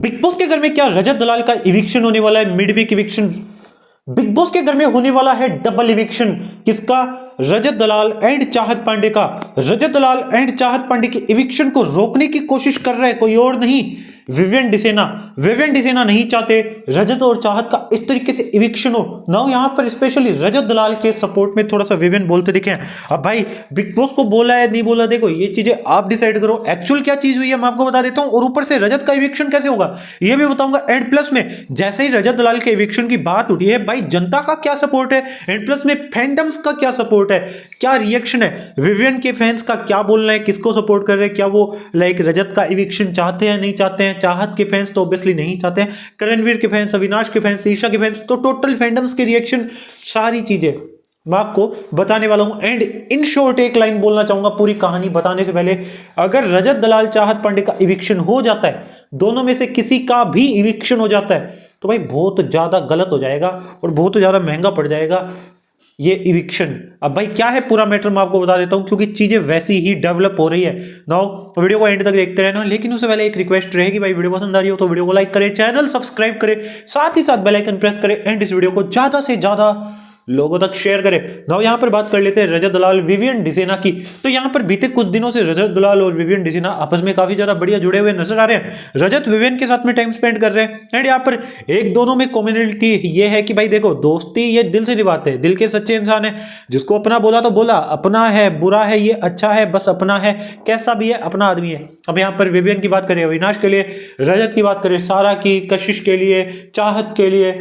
Big Boss के घर में क्या रजत दलाल का इविक्शन होने वाला है? Mid week eviction. Bigg Boss के घर में होने वाला है डबल इविक्शन। किसका? रजत दलाल एंड चाहत पांडे का। रजत दलाल एंड चाहत पांडे के इविक्शन को रोकने की कोशिश कर रहा है कोई और नहीं, विवियन डिसेना। विवियन डिसेना नहीं चाहते रजत और चाहत का इस तरीके से इविक्शन हो ना। यहां पर स्पेशली रजत दलाल के सपोर्ट में थोड़ा सा विवियन बोलते दिखे हैं। अब भाई बिग बॉस को बोला है नहीं बोला, देखो ये चीजें आप डिसाइड करो। एक्चुअल क्या चीज हुई है मैं आपको बता देता हूं, और ऊपर से रजत का इविक्शन कैसे होगा ये भी बताऊंगा। एंड प्लस में जैसे ही रजत दलाल के इविक्शन की बात उठी है, भाई जनता का क्या सपोर्ट है, एंड प्लस में फैंडम्स का क्या सपोर्ट है, क्या रिएक्शन है, विवियन के फैंस का क्या बोलना है, किसको सपोर्ट कर रहे हैं, क्या वो लाइक रजत का इविक्शन चाहते हैं नहीं चाहते हैं। चाहत के फैंस तो ऑब्वियसली नहीं चाहते हैं, करणवीर के फैंस, अविनाश के फैंस, ईशा के फैंस, तो टोटल फैंडम्स के रिएक्शन, सारी चीजें मैं आपको बताने वाला हूं। एंड इन शॉर्ट एक लाइन बोलना चाहूंगा पूरी कहानी बताने से पहले, अगर रजत दलाल चाहत पांडे का इविक्शन हो जाता है, दोनों में से किसी का भी इविक्शन हो जाता है, तो भाई बहुत ज्यादा गलत हो जाएगा और बहुत ज्यादा महंगा पड़ जाएगा ये इविक्शन। अब भाई क्या है पूरा मैटर मैं आपको बता देता हूं, क्योंकि चीजें वैसी ही डेवलप हो रही है। नाउ वीडियो को एंड तक देखते रहना, लेकिन उससे पहले एक रिक्वेस्ट रहेगी, भाई वीडियो पसंद आ रही हो तो वीडियो को लाइक करें, चैनल सब्सक्राइब करें, साथ ही साथ बेल आइकन प्रेस करें, एंड इस वीडियो को ज्यादा से ज्यादा लोगों तक शेयर करें। नाउ यहां पर बात कर लेते हैं रजत दलाल विवियन डिसेना की। तो यहां पर बीते कुछ दिनों से रजत दलाल और विवियन डिसेना आपस में काफी ज्यादा बढ़िया जुड़े हुए नजर आ रहे हैं। रजत विवियन के साथ में टाइम स्पेंड कर रहे हैं, एंड यहां पर एक दोनों में कॉम्युनिटी ये है कि भाई देखो दोस्ती ये दिल से निभाते हैं, दिल के सच्चे इंसान है। जिसको अपना बोला तो बोला, अपना है बुरा है ये अच्छा है बस अपना है, कैसा भी है अपना आदमी है। अब यहां पर विवियन की बात करें, अविनाश के लिए, रजत की बात करें, सारा की, कशिश के लिए, चाहत के लिए,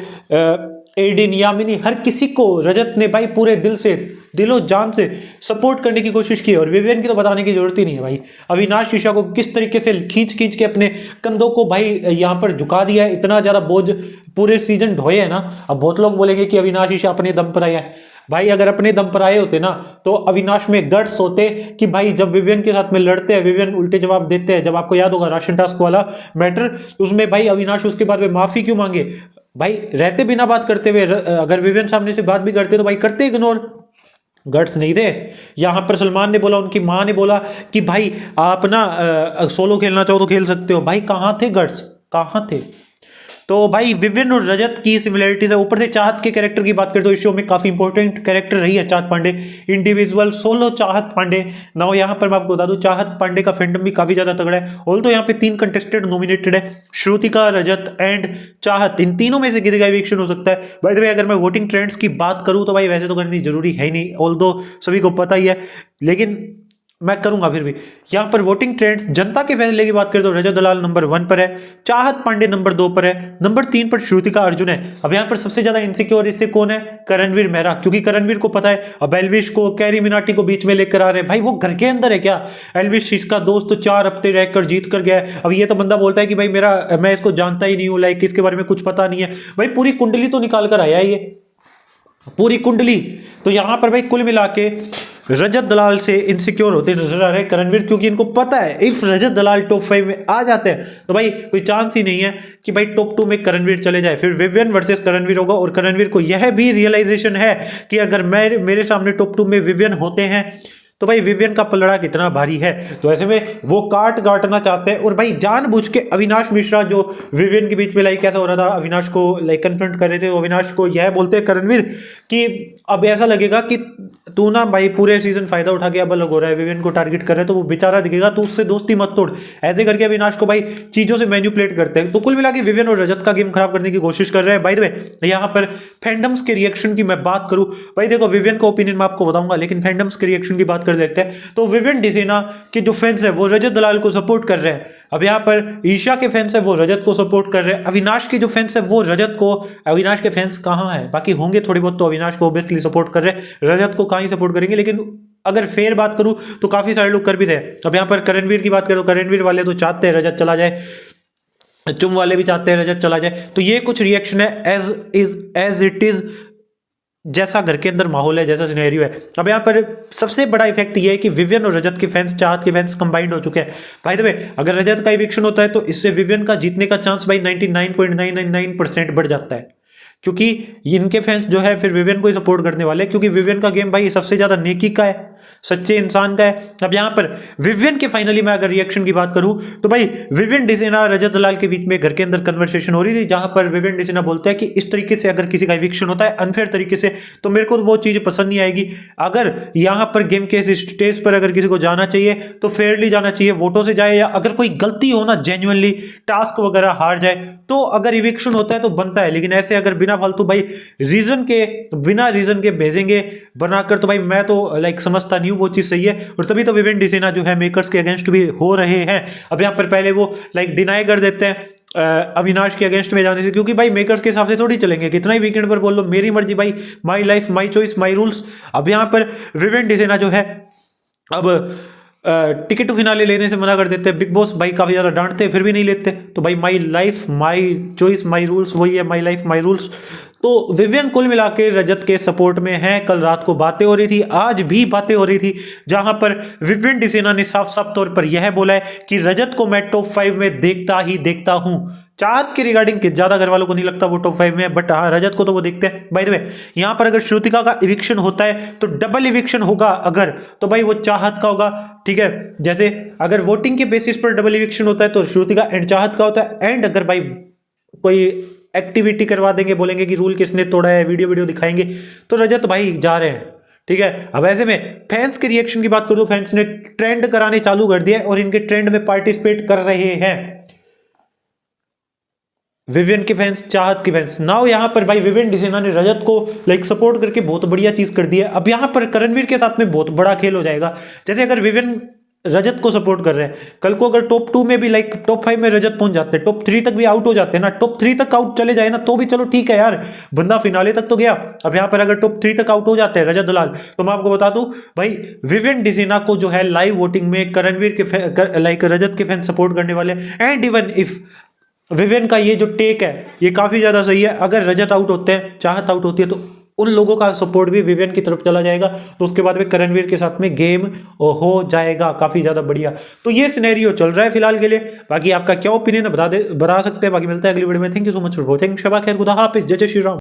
एडिन, यामिनी, हर किसी को रजत ने भाई पूरे दिल से, दिलो जान से सपोर्ट करने की कोशिश की। और विवियन की तो बताने की जरूरत ही नहीं है भाई, अविनाश ईशा को किस तरीके से खींच खींच के अपने कंधों को भाई यहां पर झुका दिया है, इतना ज्यादा बोझ पूरे सीजन ढोए है ना। अब बहुत लोग बोलेंगे कि अविनाश ईशा अपने दम पर आया है, भाई अगर अपने दम पर आए होते ना तो अविनाश में गट्स होते कि भाई जब विवियन के साथ में लड़ते हैं, विवियन उल्टे जवाब देते हैं, जब आपको याद होगा राशन टास्क वाला मैटर, उसमें भाई अविनाश उसके बाद में माफी क्यों मांगे, भाई रहते बिना बात करते हुए अगर विवियन सामने से बात भी करते तो भाई करते इग्नोर, गट्स नहीं थे। यहां पर सलमान ने बोला, उनकी मां ने बोला कि भाई आप ना सोलो खेलना चाहो तो खेल सकते हो, भाई कहां थे गट्स, कहां थे। तो भाई विवियन और रजत की सिमिलरिटीज है। ऊपर से चाहत के कैरेक्टर की बात करें तो इस शो में काफी इंपॉर्टेंट कैरेक्टर रही है चाहत पांडे, इंडिविजुअल सोलो चाहत पांडे। नाउ यहां पर मैं आपको बता दूं चाहत पांडे का फैंडम भी काफी ज्यादा तगड़ा है। ऑल तो यहां पे 3 कंटेस्टेंट नॉमिनेटेड है, श्रुतिका, रजत एंड चाहत, इन तीनों में से किसी का इविक्शन हो सकता है। बाय द वे अगर मैं वोटिंग ट्रेंड्स की बात करूं तो भाई वैसे तो करनी जरूरी है ही नहीं, ऑल दो सभी को पता ही है, लेकिन मैं करूंगा फिर भी। यहां पर वोटिंग ट्रेंड्स जनता के फैसले की बात करें तो रजत दलाल नंबर 1 पर है, चाहत पांडे नंबर 2 पर है, नंबर 3 पर श्रुतिका अर्जुन है। अब यहां पर सबसे ज्यादा इनसिक्योर इससे कौन है? करणवीर मेहरा, क्योंकि करणवीर को पता है अब एल्विश को, कैरी मिनाटी को बीच में लेकर आ रहे हैं, भाई वो घर के अंदर है क्या, एल्विश इसका दोस्त 4 हफ्ते रहकर जीत कर गया है। अब ये तो बंदा बोलता है कि भाई मैं इसको जानता ही नहीं हूं, लाइक इसके बारे में कुछ पता नहीं है। भाई पूरी कुंडली तो निकाल कर आया है ये, पूरी कुंडली। तो यहां पर भाई कुल मिला के रजत दलाल से इनसिक्योर होते नजर आ रहे हैं करणवीर, क्योंकि इनको पता है इफ रजत दलाल टॉप 5 में आ जाते हैं तो भाई कोई चांस ही नहीं है कि भाई टॉप 2 में करणवीर चले जाए। फिर विवियन वर्सेस करणवीर होगा, और करणवीर को यह भी रियलाइजेशन है कि अगर मेरे सामने टॉप 2 में विवियन होते हैं तो भाई विवियन का पलड़ा कितना भारी है। तो ऐसे में वो काटना चाहते हैं, और भाई जानबूझ के अविनाश मिश्रा जो विवियन के बीच में लाइक कैसा हो रहा था, अविनाश को लाइक कन्फ्रंट कर रहे थे, अविनाश को यह बोलते हैं करणवीर कि अब ऐसा लगेगा कि तू ना भाई पूरे सीजन फायदा उठा के अब अलग हो रहा है, विवियन को टारगेट कर रहे है तो वो बेचारा दिखेगा, तो उससे दोस्ती मत तोड़, ऐसे करके अविनाश को भाई चीजों से मैनिपुलेट करते हैं। तो कुल मिला के विवियन और रजत का गेम खराब करने की कोशिश कर रहे हैं। बाय द वे यहाँ पर फैंडम्स के रिएक्शन की मैं बात करूं, भाई देखो विवियन का ओपिनियन मैं आपको बताऊंगा, लेकिन फैंडम्स के रिएक्शन की बात कर देते हैं। तो विवियन डिसेना के जो फैंस है वो रजत दलाल को सपोर्ट कर रहे हैं। अब यहाँ पर ईशा के फैंस है वो रजत को सपोर्ट कर रहे हैं। अविनाश के जो फैंस है वो रजत को, अविनाश के फैंस कहाँ है, बाकी होंगे थोड़ी बहुत तो अविनाश को ऑब्वियसली सपोर्ट कर रहे हैं, रजत को कहाँ ही सपोर्ट करेंगे। लेकिन अगर फेयर बात करूं तो काफी सारे लोग कर भी रहे। अब यहाँ पर करणवीर की बात करें तो करणवीर वाले तो चाहते हैं रजत चला जाए, चुम वाले भी चाहते हैं रजत चला जाए। तो ये कुछ रिएक्शन है एज इट इज, जैसा घर के अंदर माहौल है, जैसा सिनेरियो है। अब यहाँ पर सबसे बड़ा इफेक्ट ये है कि विवियन और रजत के फैंस, चाहत के फैंस कंबाइंड हो चुके हैं। बाय द वे अगर रजत का इविक्शन होता है तो इससे विवियन का जीतने का चांस भाई 99.999% बढ़ जाता है, क्योंकि इनके फैंस जो है फिर विवियन को ही सपोर्ट करने वाले हैं, क्योंकि विवियन का गेम भाई सबसे ज्यादा नेकी का है। सच्चे इंसान का है। अब यहाँ पर विवियन के फाइनली मैं अगर रिएक्शन की बात करूं तो भाई विवियन डिसेना रजत दलाल के बीच में घर के अंदर कन्वर्सेशन हो रही थी, जहां पर विवियन डिसेना बोलता है कि इस तरीके से अगर किसी का इविक्शन होता है अनफेयर तरीके से तो मेरे को वो चीज पसंद नहीं आएगी। अगर यहाँ पर गेम के इस स्टेज पर अगर किसी को जाना चाहिए तो फेयरली जाना चाहिए, वोटों से जाए, या अगर कोई गलती हो ना जेन्युइनली टास्क वगैरह हार जाए तो अगर इविक्शन होता है तो बनता है, लेकिन ऐसे अगर बिना फालतू भाई बिना रीजन के भेजेंगे बनाकर तो भाई मैं तो लाइक समझता नहीं हूँ वो चीज सही है। और तभी तो विवियन डिसेना जो है मेकर्स के अगेंस्ट भी हो रहे हैं। अब यहाँ पर पहले वो लाइक डिनाई कर देते हैं अविनाश के अगेंस्ट में जाने से, क्योंकि भाई मेकर्स के हिसाब से थोड़ी चलेंगे, कितना ही वीकेंड पर बोल लो मेरी मर्जी भाई, my life my choice my rules. अब यहाँ पर विवियन डिसेना जो है अब टिकट टू फिनाले लेने से मना कर देते हैं। बिग बॉस भाई काफी ज्यादा डांटते हैं फिर भी नहीं लेते, तो भाई my life my choice my rules वही है, माई लाइफ माई रूल्स। तो विवियन कुल मिला के रजत के सपोर्ट में है। कल रात को बातें हो रही थी, आज भी बातें हो रही थी, जहां पर विवियन डिसेना ने साफ साफ तौर पर यह बोला है कि रजत को मैं टॉप 5 में देखता ही देखता हूं। चाहत के रिगार्डिंग के ज्यादा घर वालों को नहीं लगता वो टॉप 5 में है, बट हाँ रजत को तो वो देखते हैं। बाय द वे यहां पर अगर श्रुतिका का इविक्शन होता है तो डबल इविक्शन होगा अगर, तो भाई वो चाहत का होगा, ठीक है। जैसे अगर वोटिंग के बेसिस पर डबल इविक्शन होता है तो श्रुतिका एंड चाहत का होता है, एंड अगर भाई कोई एक्टिविटी करवा देंगे, बोलेंगे कि रूल किसने तोड़ा है, वीडियो दिखाएंगे, तो रजत भाई जा रहे हैं, ठीक है। अब ऐसे में फैंस के रिएक्शन की बात करूं तो फैंस ने ट्रेंड कराने चालू कर दिया और इनके ट्रेंड में पार्टिसिपेट कर रहे हैं विवियन के फैंस, चाहत के फैंस। नाउ यहां पर भाई विवियन डिसेना ने रजत को लाइक सपोर्ट करके बहुत बढ़िया चीज कर दी है। अब यहां पर करणवीर के साथ में बहुत बड़ा खेल हो जाएगा। जैसे अगर विवियन रजत को सपोर्ट कर रहे हैं, कल को अगर टॉप 2 में भी लाइक टॉप 5 में रजत पहुंच जाते हैं, टॉप 3 तक भी आउट हो जाते हैं ना, टॉप 3 तक आउट चले जाए ना तो भी चलो ठीक है यार, बंदा फिनाले तक तो गया। अब यहां पर अगर टॉप 3 तक आउट हो जाते हैं रजत दलाल, तो मैं आपको बता दूं भाई विवियन डिसेना को जो है लाइव वोटिंग में करणवीर के लाइक रजत के फैन सपोर्ट करने वाले। एंड इवन इफ विवियन का ये जो टेक है ये काफी ज्यादा सही है, अगर रजत आउट होते हैं, चाहत आउट होती है, तो उन लोगों का सपोर्ट भी विवियन की तरफ चला जाएगा, तो उसके बाद में करणवीर के साथ में गेम हो जाएगा काफी ज्यादा बढ़िया। तो ये सिनेरियो चल रहा है फिलहाल के लिए। बाकी आपका क्या ओपिनियन है बता सकते हैं। बाकी मिलता है अगली वीडियो में। Thank you so much for watching. शबा खैर, खुदा हाफिज़, जय जय श्री राम।